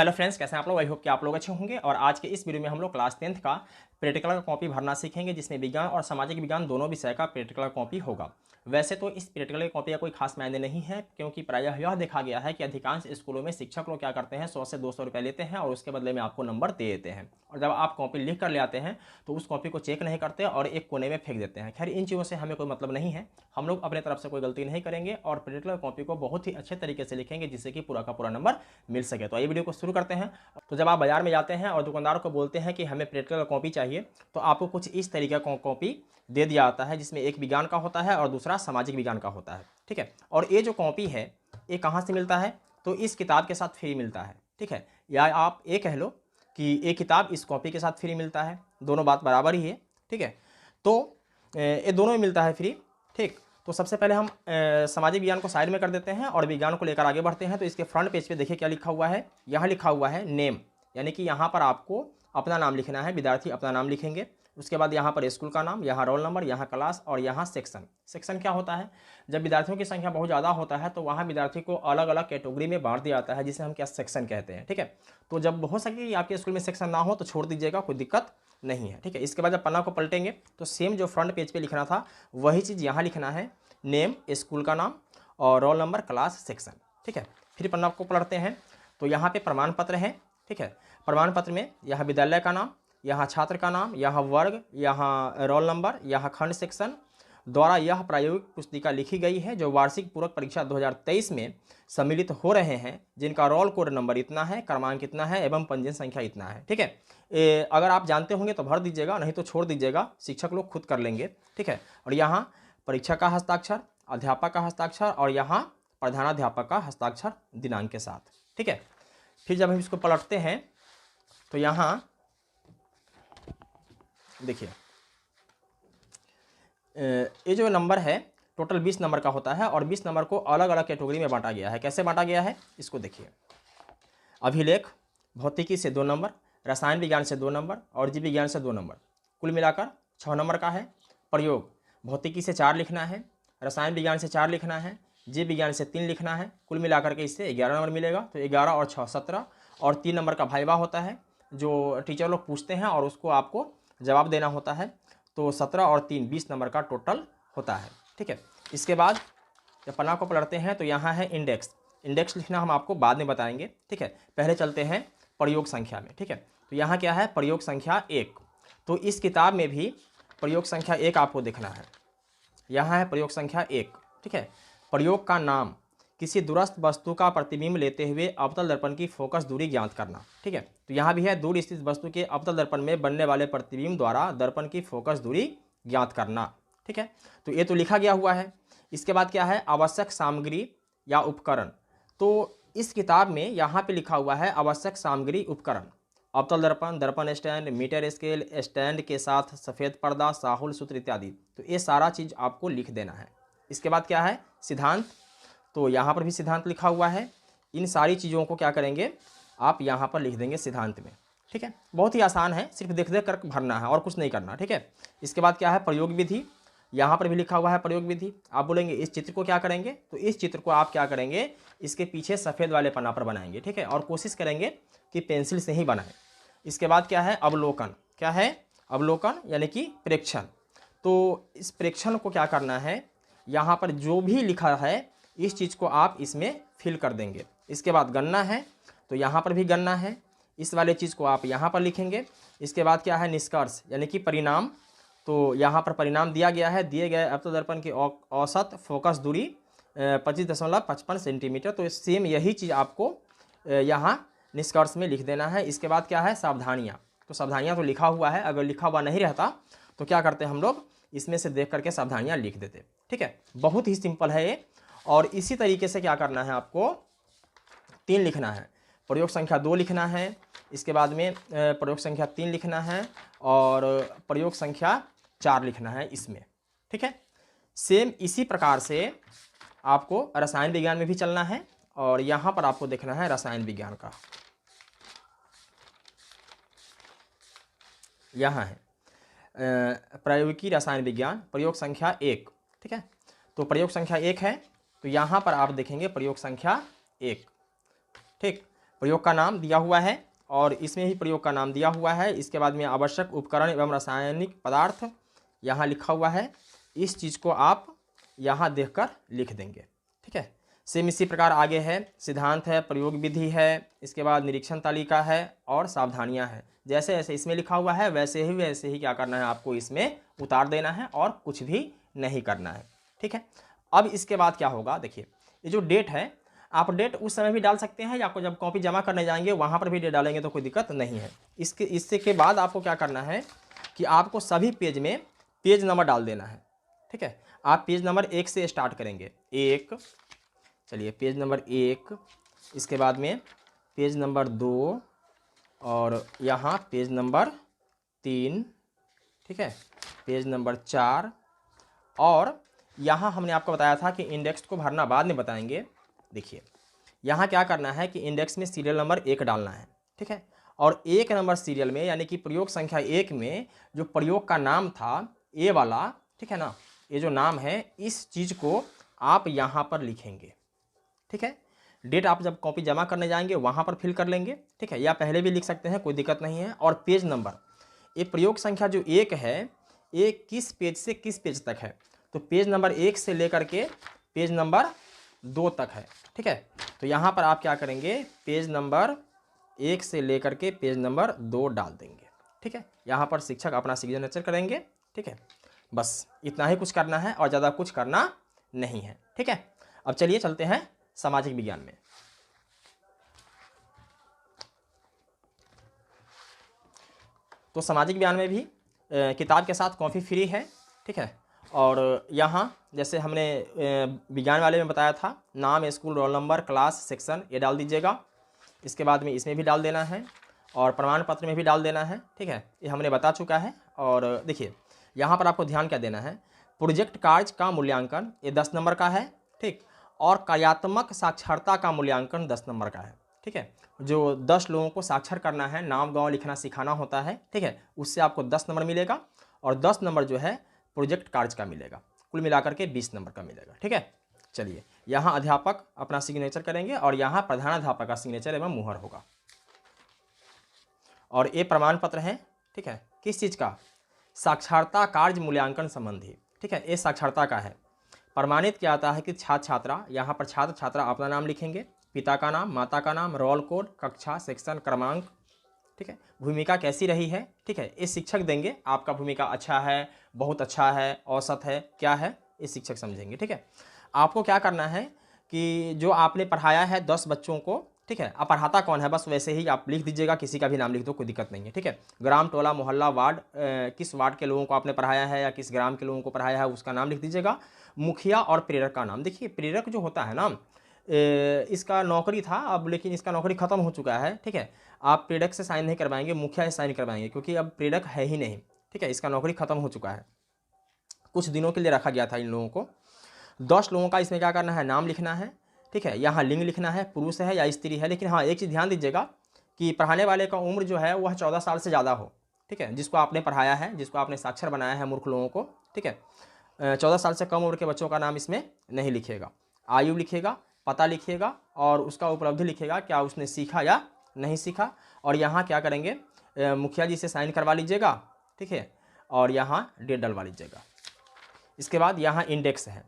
Hello friends, कैसे हैं आप लोग। आई होप कि आप लोग अच्छे होंगे। और आज के इस वीडियो में हम लोग क्लास 10th का प्रैक्टिकल का कॉपी भरना सीखेंगे, जिसमें विज्ञान और सामाजिक विज्ञान दोनों विषय का प्रैक्टिकल कॉपी होगा। वैसे तो इस प्रैक्टिकल कॉपी का कोई खास मायने नहीं है, क्योंकि प्रायः यह देखा गया है कि अधिकांश स्कूलों में शिक्षक लोग क्या करते हैं, 100 से 200 रुपये लेते हैं और उसके बदले में आपको नंबर दे देते हैं। और जब आप कॉपी लिख कर ले आते हैं तो उस कॉपी को चेक नहीं करते और एक कोने में फेंक देते हैं। खैर, इन चीज़ों से हमें कोई मतलब नहीं है। हम लोग अपने तरफ से कोई गलती नहीं करेंगे और प्रैक्टिकल कॉपी को बहुत ही अच्छे तरीके से लिखेंगे, जिससे कि पूरा का पूरा नंबर मिल सके। तो ये वीडियो को शुरू करते हैं। तो जब आप बाजार में जाते हैं और दुकानदार को बोलते हैं कि हमें प्रैक्टिकल कॉपी चाहिए, तो आपको कुछ इस तरीके का कॉपी दे दिया जाता है, जिसमें एक विज्ञान का होता है और दूसरा सामाजिक विज्ञान का होता है। ठीक है। और ये जो कॉपी है ये कहाँ से मिलता है, तो इस किताब के साथ फ्री मिलता है। ठीक है। या आप ये कह लो कि एक किताब इस कॉपी के साथ फ्री मिलता है, दोनों बात बराबर ही है। ठीक है। तो ये दोनों में मिलता है फ्री। ठीक। तो सबसे पहले हम सामाजिक विज्ञान को साइड में कर देते हैं और विज्ञान को लेकर आगे बढ़ते हैं। तो इसके फ्रंट पेज पे देखिए क्या लिखा हुआ है। यहाँ लिखा हुआ है नेम, यानी कि यहाँ पर आपको अपना नाम लिखना है। विद्यार्थी अपना नाम लिखेंगे। उसके बाद यहाँ पर स्कूल का नाम, यहाँ रोल नंबर, यहाँ क्लास और यहाँ सेक्शन। सेक्शन क्या होता है, जब विद्यार्थियों की संख्या बहुत ज़्यादा होता है तो वहाँ विद्यार्थी को अलग अलग कैटेगरी में बांट दिया जाता है, जिसे हम क्या सेक्शन कहते हैं। ठीक है। तो जब हो सके कि आपके स्कूल में सेक्शन ना हो तो छोड़ दीजिएगा, कोई दिक्कत नहीं है। ठीक है। इसके बाद जब पन्ना को पलटेंगे तो सेम जो फ्रंट पेज पे लिखना था वही चीज़ यहाँ लिखना है। नेम, स्कूल का नाम और रोल नंबर, क्लास, सेक्शन। ठीक है। फिर पन्ना को पलटते हैं तो यहाँ पे प्रमाण पत्र है। ठीक है। प्रमाण पत्र में यहाँ विद्यालय का नाम, यहाँ छात्र का नाम, यहाँ वर्ग, यहाँ रोल नंबर, यहाँ खंड, सेक्शन द्वारा यह प्रायोगिक पुस्तिका लिखी गई है जो वार्षिक पूरक परीक्षा 2023 में सम्मिलित हो रहे हैं, जिनका रोल कोड नंबर इतना है, क्रमांक इतना है एवं पंजीयन संख्या इतना है। ठीक है। अगर आप जानते होंगे तो भर दीजिएगा, नहीं तो छोड़ दीजिएगा, शिक्षक लोग खुद कर लेंगे। ठीक है। और यहाँ परीक्षा का हस्ताक्षर, अध्यापक का हस्ताक्षर और यहाँ प्रधानाध्यापक का हस्ताक्षर दिनांक के साथ। ठीक है। फिर जब हम इसको पलटते हैं तो यहाँ देखिए ये जो नंबर है टोटल 20 नंबर का होता है और 20 नंबर को अलग अलग कैटेगरी में बांटा गया है। कैसे बांटा गया है इसको देखिए। अभिलेख, भौतिकी से 2 नंबर, रसायन विज्ञान से 2 नंबर और जीव विज्ञान से 2 नंबर, कुल मिलाकर 6 नंबर का है। प्रयोग, भौतिकी से 4 लिखना है, रसायन विज्ञान से 4 लिखना है, जीव विज्ञान से 3 लिखना है, कुल मिलाकर के इससे 11 नंबर मिलेगा। तो 11 और 6 17 और 3 नंबर का भाइवा होता है, जो टीचर लोग पूछते हैं और उसको आपको जवाब देना होता है। तो 17 और 3 20 नंबर का टोटल होता है। ठीक है। इसके बाद जब पन्ना को पलटते हैं तो यहाँ है इंडेक्स। इंडेक्स लिखना हम आपको बाद में बताएंगे। ठीक है। पहले चलते हैं प्रयोग संख्या में। ठीक है। तो यहाँ क्या है, प्रयोग संख्या 1। तो इस किताब में भी प्रयोग संख्या 1 आपको देखना है। यहाँ है प्रयोग संख्या 1। ठीक है। प्रयोग का नाम, किसी दूरस्थ वस्तु का प्रतिबिंब लेते हुए अवतल दर्पण की फोकस दूरी ज्ञात करना। ठीक है। तो यहाँ भी है दूर स्थित वस्तु के अवतल दर्पण में बनने वाले प्रतिबिंब द्वारा दर्पण की फोकस दूरी ज्ञात करना। ठीक है। तो ये तो लिखा गया हुआ है। इसके बाद क्या है, आवश्यक सामग्री या उपकरण। तो इस किताब में यहाँ पे लिखा हुआ है आवश्यक सामग्री उपकरण, अवतल दर्पण, दर्पण स्टैंड, मीटर स्केल, स्टैंड के साथ सफ़ेद पर्दा, साहुल सूत्र इत्यादि। तो ये सारा चीज़ आपको लिख देना है। इसके बाद क्या है, सिद्धांत। तो यहाँ पर भी सिद्धांत लिखा हुआ है। इन सारी चीज़ों को क्या करेंगे, आप यहाँ पर लिख देंगे सिद्धांत में। ठीक है। बहुत ही आसान है, सिर्फ देख देख कर भरना है और कुछ नहीं करना। ठीक है। इसके बाद क्या है, प्रयोग विधि। यहाँ पर भी लिखा हुआ है प्रयोग विधि। आप बोलेंगे इस चित्र को क्या करेंगे, तो इस चित्र को आप क्या करेंगे, इसके पीछे सफ़ेद वाले पन्ना पर बनाएंगे। ठीक है। और कोशिश करेंगे कि पेंसिल से ही बनाएं। इसके बाद क्या है, अवलोकन। क्या है, अवलोकन यानी कि प्रेक्षण। तो इस प्रेक्षण को क्या करना है, यहाँ पर जो भी लिखा है इस चीज़ को आप इसमें फिल कर देंगे। इसके बाद गणना है, तो यहाँ पर भी गणना है, इस वाले चीज़ को आप यहाँ पर लिखेंगे। इसके बाद क्या है, निष्कर्ष यानी कि परिणाम। तो यहाँ पर परिणाम दिया गया है, दिए गए अवतल दर्पण की औसत फोकस दूरी 25.55 सेंटीमीटर। तो सेम यही चीज़ आपको यहाँ निष्कर्ष में लिख देना है। इसके बाद क्या है, सावधानियाँ। तो सावधानियाँ तो लिखा हुआ है, अगर लिखा हुआ नहीं रहता तो क्या करते हम लोग, इसमें से देख करके सावधानियाँ लिख देते। ठीक है। बहुत ही सिंपल है ये। और इसी तरीके से क्या करना है, आपको 3 लिखना है, प्रयोग संख्या 2 लिखना है, इसके बाद में प्रयोग संख्या 3 लिखना है और प्रयोग संख्या 4 लिखना है इसमें। ठीक है। सेम इसी प्रकार से आपको रसायन विज्ञान में भी चलना है और यहाँ पर आपको देखना है रसायन विज्ञान का। यहाँ है प्रायोगिकी रसायन विज्ञान, प्रयोग संख्या 1। ठीक है। तो प्रयोग संख्या 1 है, तो यहाँ पर आप देखेंगे प्रयोग संख्या 1। ठीक। प्रयोग का नाम दिया हुआ है और इसमें ही प्रयोग का नाम दिया हुआ है। इसके बाद में आवश्यक उपकरण एवं रासायनिक पदार्थ यहाँ लिखा हुआ है। इस चीज़ को आप यहाँ देखकर लिख देंगे, ठीक है। सेम इसी प्रकार आगे है, सिद्धांत है, प्रयोग विधि है, इसके बाद निरीक्षण तालिका है और सावधानियाँ हैं। जैसे जैसे इसमें लिखा हुआ है वैसे ही क्या करना है, आपको इसमें उतार देना है और कुछ भी नहीं करना है, ठीक है। अब इसके बाद क्या होगा, देखिए ये जो डेट है, आप डेट उस समय भी डाल सकते हैं या आपको जब कॉपी जमा करने जाएंगे वहाँ पर भी डेट डालेंगे तो कोई दिक्कत नहीं है। इससे के बाद आपको क्या करना है कि आपको सभी पेज में पेज नंबर डाल देना है, ठीक है। आप पेज नंबर 1 से स्टार्ट करेंगे, 1, चलिए पेज नंबर 1, इसके बाद में पेज नंबर 2 और यहाँ पेज नंबर 3, ठीक है, पेज नंबर 4 और यहाँ हमने आपको बताया था कि इंडेक्स को भरना बाद में बताएंगे। देखिए यहाँ क्या करना है कि इंडेक्स में सीरियल नंबर 1 डालना है, ठीक है। और 1 नंबर सीरियल में यानी कि प्रयोग संख्या 1 में जो प्रयोग का नाम था ए वाला, ठीक है ना, ये जो नाम है इस चीज़ को आप यहाँ पर लिखेंगे, ठीक है। डेट आप जब कॉपी जमा करने जाएंगे वहाँ पर फिल कर लेंगे, ठीक है, या पहले भी लिख सकते हैं, कोई दिक्कत नहीं है। और पेज नंबर, ये प्रयोग संख्या जो 1 है ये किस पेज से किस पेज तक है, तो पेज नंबर 1 से लेकर के पेज नंबर 2 तक है, ठीक है। तो यहाँ पर आप क्या करेंगे, पेज नंबर 1 से लेकर के पेज नंबर 2 डाल देंगे, ठीक है। यहाँ पर शिक्षक अपना सिग्नेचर करेंगे, ठीक है। बस इतना ही कुछ करना है और ज़्यादा कुछ करना नहीं है, ठीक है। अब चलिए चलते हैं सामाजिक विज्ञान में। तो सामाजिक विज्ञान में भी किताब के साथ कॉपी फ्री है, ठीक है। और यहाँ जैसे हमने विज्ञान वाले में बताया था, नाम, school, roll number, class, section ये डाल दीजिएगा। इसके बाद में इसमें भी डाल देना है और प्रमाण पत्र में भी डाल देना है, ठीक है, ये हमने बता चुका है। और देखिए यहाँ पर आपको ध्यान क्या देना है, प्रोजेक्ट कार्य का मूल्यांकन ये 10 नंबर का है, ठीक, और कार्यात्मक साक्षरता का मूल्यांकन 10 नंबर का है, ठीक है। जो 10 लोगों को साक्षर करना है, नाम गाँव लिखना सिखाना होता है, ठीक है, उससे आपको 10 नंबर मिलेगा और 10 नंबर जो है प्रोजेक्ट कार्य का मिलेगा, कुल मिलाकर के 20 नंबर का मिलेगा, ठीक है। चलिए यहाँ अध्यापक अपना सिग्नेचर करेंगे और यहाँ प्रधानाध्यापक का सिग्नेचर एवं मुहर होगा। और ये प्रमाण पत्र है, ठीक है, किस चीज़ का, साक्षरता कार्य मूल्यांकन संबंधी, ठीक है, ये साक्षरता का है। प्रमाणित क्या आता है कि छात्र छात्रा, यहाँ पर छात्र छात्रा अपना नाम लिखेंगे, पिता का नाम, माता का नाम, रोल कोड, कक्षा, सेक्शन, क्रमांक, ठीक है, भूमिका कैसी रही है, ठीक है, ये शिक्षक देंगे, आपका भूमिका अच्छा है, बहुत अच्छा है, औसत है, क्या है, ये शिक्षक समझेंगे, ठीक है। आपको क्या करना है कि जो आपने पढ़ाया है 10 बच्चों को, ठीक है, अब पढ़ाता कौन है बस वैसे ही आप लिख दीजिएगा, किसी का भी नाम लिख दो, कोई दिक्कत नहीं है, ठीक है। ग्राम, टोला, मोहल्ला, वार्ड, किस वार्ड के लोगों को आपने पढ़ाया है या किस ग्राम के लोगों को पढ़ाया है उसका नाम लिख दीजिएगा। मुखिया और प्रेरक का नाम, देखिए प्रेरक जो होता है ना, इसका नौकरी था अब, लेकिन इसका नौकरी खत्म हो चुका है, ठीक है। आप प्रेरक से साइन नहीं करवाएंगे, मुखिया से साइन करवाएंगे, क्योंकि अब प्रेरक है ही नहीं, ठीक है, इसका नौकरी खत्म हो चुका है, कुछ दिनों के लिए रखा गया था इन लोगों को। 10 लोगों का इसमें क्या करना है, नाम लिखना है, ठीक है, यहाँ लिंग लिखना है, पुरुष है या स्त्री है। लेकिन हाँ एक चीज़ ध्यान दीजिएगा कि पढ़ाने वाले का उम्र जो है वह 14 साल से ज़्यादा हो, ठीक है, जिसको आपने पढ़ाया है, जिसको आपने साक्षर बनाया है मूर्ख लोगों को, ठीक है। 14 साल से कम उम्र के बच्चों का नाम इसमें नहीं लिखिएगा। आयु लिखिएगा, पता लिखिएगा और उसका उपलब्धि लिखिएगा, क्या उसने सीखा या नहीं सीखा। और यहाँ क्या करेंगे, मुखिया जी से साइन करवा लीजिएगा, ठीक है, और यहाँ डेट डलवा लीजिएगा। इसके बाद यहाँ इंडेक्स है,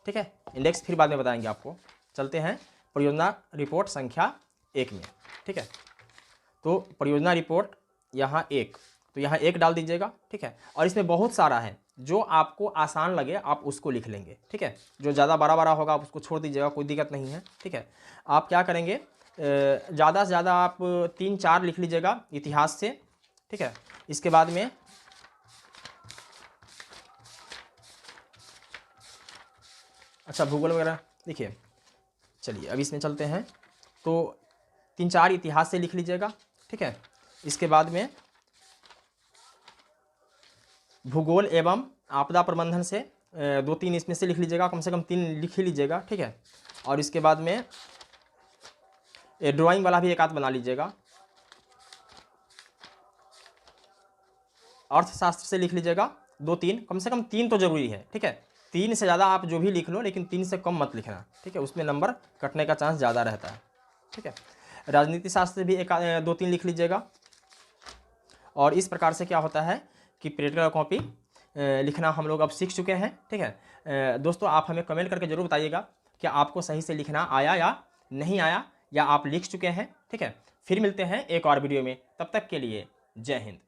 ठीक है, इंडेक्स फिर बाद में बताएंगे आपको। चलते हैं परियोजना रिपोर्ट संख्या 1 में, ठीक है। तो परियोजना रिपोर्ट यहाँ 1, तो यहाँ 1 डाल दीजिएगा, ठीक है। और इसमें बहुत सारा है, जो आपको आसान लगे आप उसको लिख लेंगे, ठीक है। जो ज़्यादा बड़ा बड़ा होगा आप उसको छोड़ दीजिएगा, कोई दिक्कत नहीं है, ठीक है। आप क्या करेंगे, ज़्यादा से ज़्यादा आप 3-4 लिख लीजिएगा इतिहास से, ठीक है। इसके बाद में अच्छा भूगोल वगैरह देखिए, चलिए अब इसमें चलते हैं। तो 3-4 इतिहास से लिख लीजिएगा, ठीक है। इसके बाद में भूगोल एवं आपदा प्रबंधन से 2-3 इसमें से लिख लीजिएगा, कम से कम 3 लिख ही लीजिएगा, ठीक है। और इसके बाद में ड्राइंग वाला भी एक आध बना लीजिएगा। अर्थशास्त्र से लिख लीजिएगा 2-3, कम से कम 3 तो जरूरी है, ठीक है। 3 से ज़्यादा आप जो भी लिख लो, लेकिन 3 से कम मत लिखना, ठीक है, उसमें नंबर कटने का चांस ज़्यादा रहता है, ठीक है। राजनीति शास्त्र भी एक 2-3 लिख लीजिएगा। और इस प्रकार से क्या होता है कि प्रैक्टिकल कॉपी लिखना हम लोग अब सीख चुके हैं। ठीक है दोस्तों, आप हमें कमेंट करके ज़रूर बताइएगा कि आपको सही से लिखना आया या नहीं आया, या आप लिख चुके हैं। ठीक है, फिर मिलते हैं एक और वीडियो में, तब तक के लिए जय हिंद।